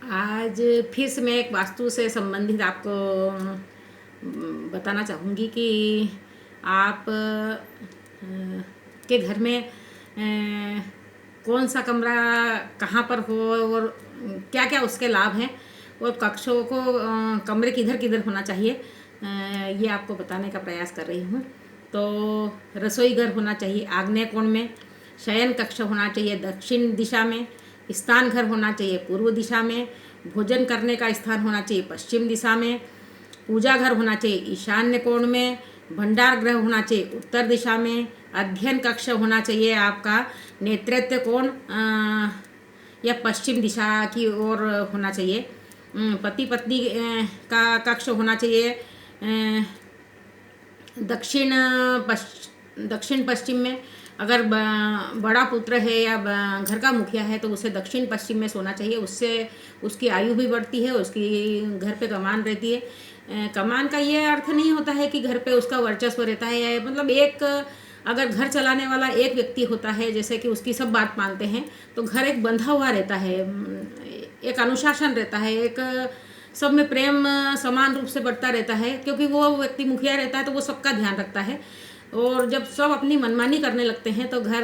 आज फिर से मैं एक वास्तु से संबंधित आपको बताना चाहूँगी कि आप के घर में कौन सा कमरा कहाँ पर हो और क्या क्या उसके लाभ हैं और कक्षों को कमरे किधर किधर होना चाहिए, ये आपको बताने का प्रयास कर रही हूँ। तो रसोई घर होना चाहिए आग्नेय कोण में, शयन कक्ष होना चाहिए दक्षिण दिशा में, स्नान घर होना चाहिए पूर्व दिशा में, भोजन करने का स्थान होना चाहिए पश्चिम दिशा में, पूजा घर होना चाहिए ईशान्य कोण में, भंडार गृह होना चाहिए उत्तर दिशा में, अध्ययन कक्ष होना चाहिए आपका नेतृत्व कोण या पश्चिम दिशा की ओर होना चाहिए, पति पत्नी का कक्ष होना चाहिए दक्षिण पश्चिम में। अगर बड़ा पुत्र है या घर का मुखिया है तो उसे दक्षिण पश्चिम में सोना चाहिए, उससे उसकी आयु भी बढ़ती है, उसकी घर पे कमान रहती है। कमान का ये अर्थ नहीं होता है कि घर पे उसका वर्चस्व रहता है, मतलब एक अगर घर चलाने वाला एक व्यक्ति होता है जैसे कि उसकी सब बात मानते हैं तो घर एक बंधा हुआ रहता है, एक अनुशासन रहता है, एक सब में प्रेम समान रूप से बढ़ता रहता है, क्योंकि वो व्यक्ति मुखिया रहता है तो वो सबका ध्यान रखता है। और जब सब अपनी मनमानी करने लगते हैं तो घर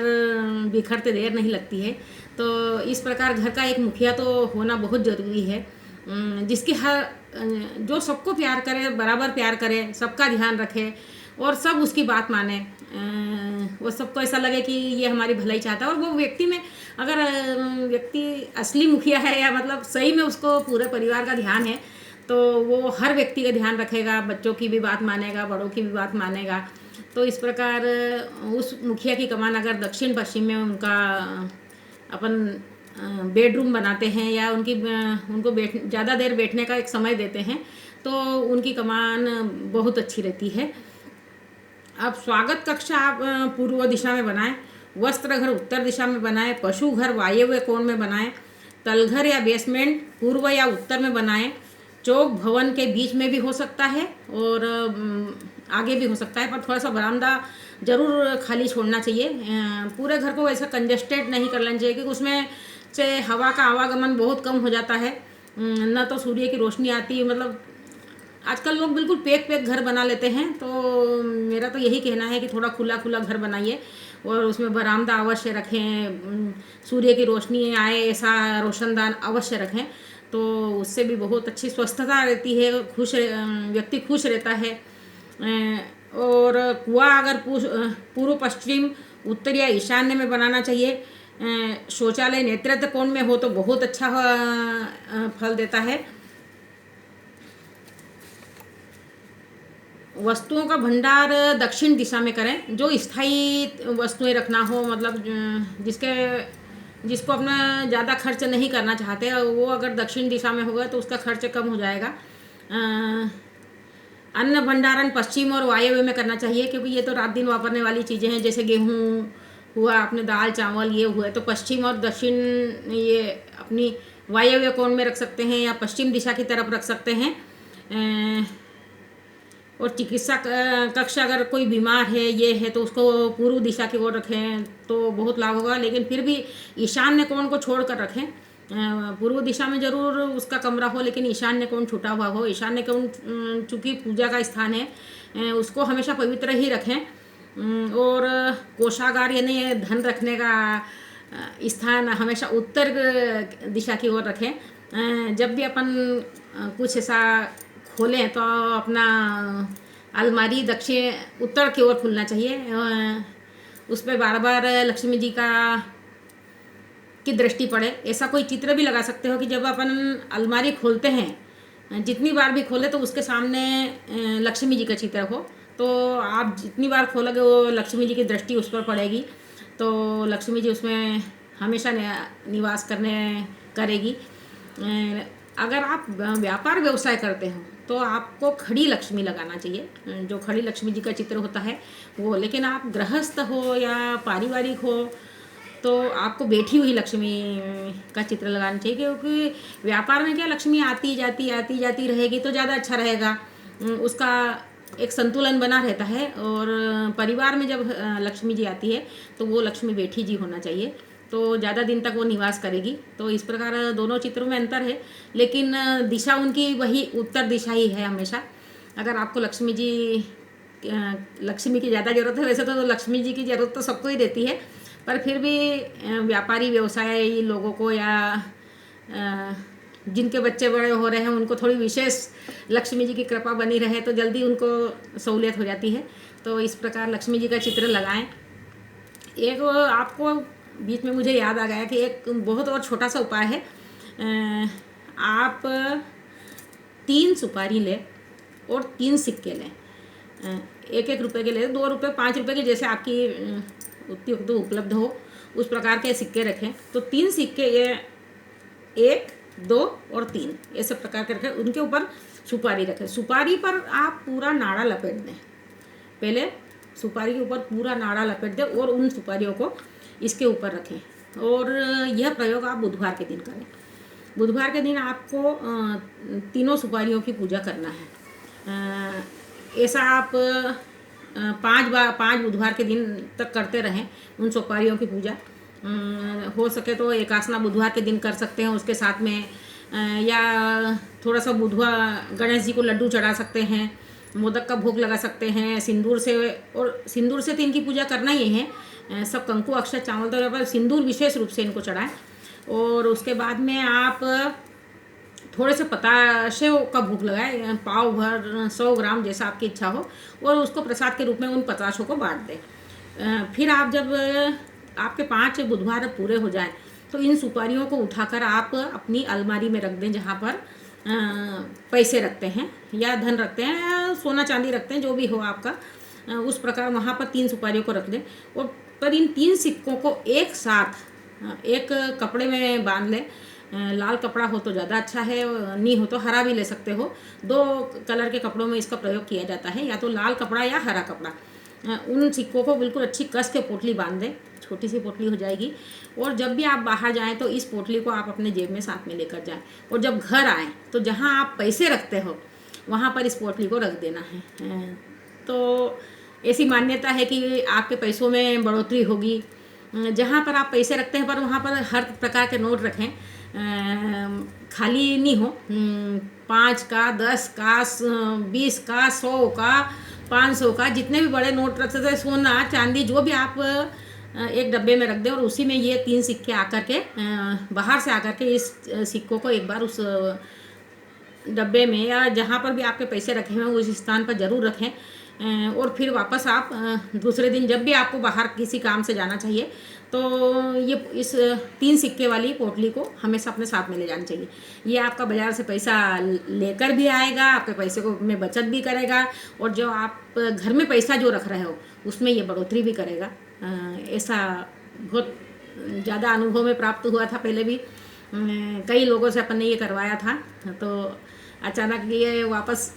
बिखरते देर नहीं लगती है। तो इस प्रकार घर का एक मुखिया तो होना बहुत ज़रूरी है, जिसकी हर जो सबको प्यार करे, बराबर प्यार करे, सबका ध्यान रखे और सब उसकी बात माने। वो सबको ऐसा लगे कि ये हमारी भलाई चाहता है। और वो व्यक्ति में अगर व्यक्ति असली मुखिया है या मतलब सही में उसको पूरे परिवार का ध्यान है तो वो हर व्यक्ति का ध्यान रखेगा, बच्चों की भी बात मानेगा, बड़ों की भी बात मानेगा। तो इस प्रकार उस मुखिया की कमान अगर दक्षिण पश्चिम में उनका अपन बेडरूम बनाते हैं या उनको ज़्यादा देर बैठने का एक समय देते हैं तो उनकी कमान बहुत अच्छी रहती है। अब स्वागत कक्ष आप पूर्व दिशा में बनाएं, वस्त्र घर उत्तर दिशा में बनाएं, पशु घर वायव्य कोण में बनाएं, तलघर या बेसमेंट पूर्व या उत्तर में बनाएं, चौक भवन के बीच में भी हो सकता है और आगे भी हो सकता है, पर थोड़ा सा बरामदा ज़रूर खाली छोड़ना चाहिए। पूरे घर को वैसा कंजस्टेड नहीं कर लेना चाहिए क्योंकि उसमें से हवा का आवागमन बहुत कम हो जाता है, न तो सूर्य की रोशनी आती है। मतलब आजकल लोग बिल्कुल पैक घर बना लेते हैं, तो मेरा तो यही कहना है कि थोड़ा खुला खुला घर बनाइए और उसमें बरामदा अवश्य रखें, सूर्य की रोशनी आए ऐसा रोशनदान अवश्य रखें, तो उससे भी बहुत अच्छी स्वस्थता रहती है, व्यक्ति खुश रहता है। और कुआं अगर पूर्व पश्चिम उत्तर या ईशान्य में बनाना चाहिए। शौचालय नेतृत्व कोण में हो तो बहुत अच्छा फल देता है। वस्तुओं का भंडार दक्षिण दिशा में करें, जो स्थायी वस्तुएं रखना हो, मतलब जिसको अपना ज़्यादा खर्च नहीं करना चाहते वो अगर दक्षिण दिशा में होगा तो उसका खर्च कम हो जाएगा। अन्न भंडारण पश्चिम और वायव्य में करना चाहिए, क्योंकि ये तो रात दिन वापरने वाली चीज़ें हैं, जैसे गेहूँ हुआ, अपने दाल चावल ये हुए, तो पश्चिम और दक्षिण ये अपनी वायव्य कोण में रख सकते हैं या पश्चिम दिशा की तरफ रख सकते हैं। और चिकित्सा कक्ष अगर कोई बीमार है ये है तो उसको पूर्व दिशा की ओर रखें तो बहुत लाभ होगा, लेकिन फिर भी ईशान्य कोण को छोड़ कर रखें। पूर्व दिशा में जरूर उसका कमरा हो लेकिन ईशान्य कोण छूटा हुआ हो। ईशान्य कोण चूँकि पूजा का स्थान है उसको हमेशा पवित्र ही रखें। और कोषागार यानी धन रखने का स्थान हमेशा उत्तर दिशा की ओर रखें। जब भी अपन कुछ ऐसा खोलें तो अपना अलमारी दक्षिण उत्तर की ओर खुलना चाहिए, उस पर बार बार लक्ष्मी जी की दृष्टि पड़े। ऐसा कोई चित्र भी लगा सकते हो कि जब अपन अलमारी खोलते हैं जितनी बार भी खोले तो उसके सामने लक्ष्मी जी का चित्र हो, तो आप जितनी बार खोलोगे वो लक्ष्मी जी की दृष्टि उस पर पड़ेगी, तो लक्ष्मी जी उसमें हमेशा निवास करेगी। अगर आप व्यापार व्यवसाय करते हो तो आपको खड़ी लक्ष्मी लगाना चाहिए, जो खड़ी लक्ष्मी जी का चित्र होता है वो। लेकिन आप गृहस्थ हो या पारिवारिक हो तो आपको बैठी हुई लक्ष्मी का चित्र लगाना चाहिए, क्योंकि व्यापार में क्या लक्ष्मी आती जाती रहेगी तो ज़्यादा अच्छा रहेगा, उसका एक संतुलन बना रहता है। और परिवार में जब लक्ष्मी जी आती है तो वो लक्ष्मी बैठी जी होना चाहिए। तो ज़्यादा दिन तक वो निवास करेगी। तो इस प्रकार दोनों चित्रों में अंतर है, लेकिन दिशा उनकी वही उत्तर दिशा ही है हमेशा। अगर आपको लक्ष्मी की ज़्यादा ज़रूरत है, वैसे तो लक्ष्मी जी की ज़रूरत तो सबको ही देती है, पर फिर भी व्यापारी व्यवसायी लोगों को या जिनके बच्चे बड़े हो रहे हैं उनको थोड़ी विशेष लक्ष्मी जी की कृपा बनी रहे तो जल्दी उनको सहूलियत हो जाती है। तो इस प्रकार लक्ष्मी जी का चित्र लगाएं। एक आपको बीच में मुझे याद आ गया कि एक बहुत और छोटा सा उपाय है। आप 3 सुपारी लें और 3 सिक्के लें। 1-1 रुपये के ले, 2 रुपये 5 रुपये के, जैसे आपकी उतनी उपलब्ध हो उस प्रकार के सिक्के रखें। तो 3 सिक्के, ये 1, 2 और 3 ऐसे प्रकार के रखें। उनके ऊपर सुपारी रखें। सुपारी पर आप पूरा नाड़ा लपेट दें। पहले सुपारी के ऊपर पूरा नाड़ा लपेट दें और उन सुपारियों को इसके ऊपर रखें। और यह प्रयोग आप बुधवार के दिन करें। बुधवार के दिन आपको तीनों सुपारियों की पूजा करना है। ऐसा आप 5 बुधवार के दिन तक करते रहें उन सुपारियों की पूजा। हो सके तो एक आसना बुधवार के दिन कर सकते हैं उसके साथ में, या थोड़ा सा बुधवार गणेश जी को लड्डू चढ़ा सकते हैं, मोदक का भोग लगा सकते हैं सिंदूर से। और सिंदूर से तो इनकी पूजा करना ही है। सब कंकु अक्षत चावल तो पर सिंदूर विशेष रूप से इनको चढ़ाएं। और उसके बाद में आप थोड़े से पताशे का भोग लगाएं, पाव भर 100 ग्राम जैसा आपकी इच्छा हो, और उसको प्रसाद के रूप में उन पताशों को बांट दें। फिर आप जब आपके 5 बुधवार पूरे हो जाएं तो इन सुपारियों को उठाकर आप अपनी अलमारी में रख दें, जहाँ पर पैसे रखते हैं या धन रखते हैं या सोना चांदी रखते हैं, जो भी हो आपका, उस प्रकार वहाँ पर 3 सुपारियों को रख दें। और पर इन 3 सिक्कों को एक साथ एक कपड़े में बांध लें। लाल कपड़ा हो तो ज़्यादा अच्छा है, नहीं हो तो हरा भी ले सकते हो। 2 कलर के कपड़ों में इसका प्रयोग किया जाता है, या तो लाल कपड़ा या हरा कपड़ा। उन सिक्कों को बिल्कुल अच्छी कस के पोटली बांध दें, छोटी सी पोटली हो जाएगी। और जब भी आप बाहर जाएं तो इस पोटली को आप अपने जेब में साथ में लेकर जाएं। और जब घर आएँ तो जहां आप पैसे रखते हो वहां पर इस पोटली को रख देना है। तो ऐसी मान्यता है कि आपके पैसों में बढ़ोतरी होगी। जहाँ पर आप पैसे रखते हैं पर वहाँ पर हर प्रकार के नोट रखें, खाली नहीं हो। 5 का, 10 का, 20 का, 100 का, 500 का, जितने भी बड़े नोट रख सकते हैं, सोना चांदी जो भी आप एक डब्बे में रख दें। और उसी में ये 3 सिक्के आकर के बाहर से आकर के इस सिक्कों को एक बार उस डब्बे में या जहाँ पर भी आपके पैसे रखे हुए हैं उस स्थान पर ज़रूर रखें। और फिर वापस आप दूसरे दिन जब भी आपको बाहर किसी काम से जाना चाहिए तो ये इस 3 सिक्के वाली पोटली को हमेशा अपने साथ में ले जानी चाहिए। ये आपका बाज़ार से पैसा लेकर भी आएगा, आपके पैसे को में बचत भी करेगा, और जो आप घर में पैसा जो रख रहे हो उसमें ये बढ़ोतरी भी करेगा। ऐसा बहुत ज़्यादा अनुभव में प्राप्त हुआ था। पहले भी कई लोगों से अपन ने ये करवाया था, तो अचानक ये वापस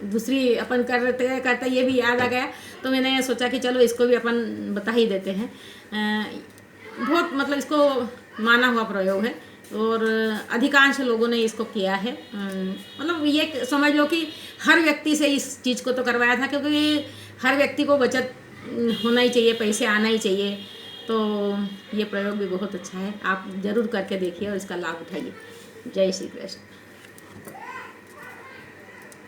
दूसरी अपन करते ये भी याद आ गया, तो मैंने सोचा कि चलो इसको भी अपन बता ही देते हैं। बहुत मतलब इसको माना हुआ प्रयोग है और अधिकांश लोगों ने इसको किया है। मतलब ये समझ लो कि हर व्यक्ति से इस चीज़ को तो करवाया था, क्योंकि हर व्यक्ति को बचत होना ही चाहिए, पैसे आना ही चाहिए। तो ये प्रयोग भी बहुत अच्छा है, आप ज़रूर करके देखिए और इसका लाभ उठाइए। जय श्री कृष्ण।